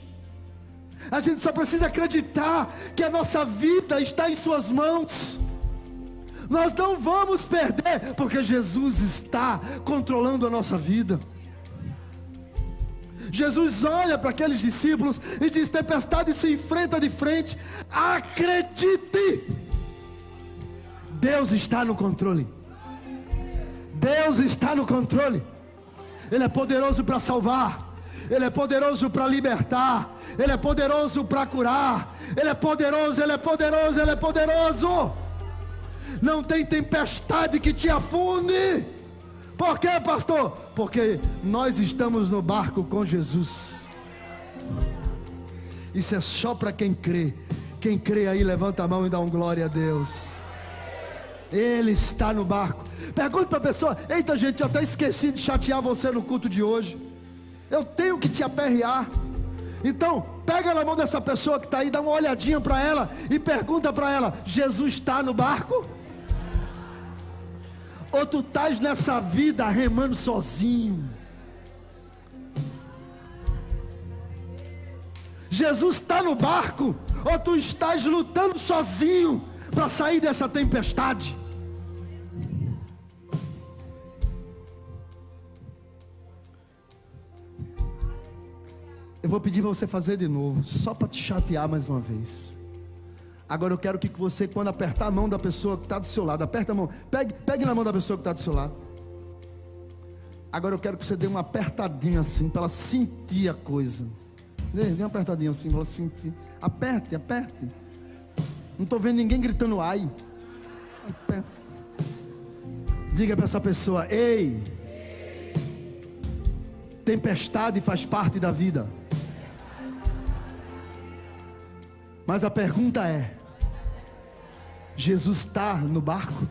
A gente só precisa acreditar que a nossa vida está em suas mãos. Nós não vamos perder, porque Jesus está controlando a nossa vida. Jesus olha para aqueles discípulos e diz: tempestade se enfrenta de frente, acredite, Deus está no controle. Deus está no controle. Ele é poderoso para salvar, Ele é poderoso para libertar, Ele é poderoso para curar, Ele é poderoso, Ele é poderoso, Ele é poderoso. Não tem tempestade que te afunde. Por quê, pastor? Porque nós estamos no barco com Jesus. Isso é só para quem crê. Quem crê aí, levanta a mão e dá um glória a Deus. Ele está no barco. Pergunta para a pessoa: eita gente, eu até esqueci de chatear você no culto de hoje. Eu tenho que te aperrear. Então, pega na mão dessa pessoa que está aí, dá uma olhadinha para ela e pergunta para ela: Jesus está no barco? Ou tu estás nessa vida remando sozinho? Jesus está no barco? Ou tu estás lutando sozinho para sair dessa tempestade? Eu vou pedir para você fazer de novo, só para te chatear mais uma vez. Agora eu quero que você, quando apertar a mão da pessoa que está do seu lado, aperta a mão, pegue na mão da pessoa que está do seu lado. Agora eu quero que você dê uma apertadinha assim, para ela sentir a coisa. Dê uma apertadinha assim, para ela sentir. Aperte, aperte. Não estou vendo ninguém gritando ai. Aperte. Diga para essa pessoa: ei, tempestade faz parte da vida. Mas a pergunta é: Jesus está no barco?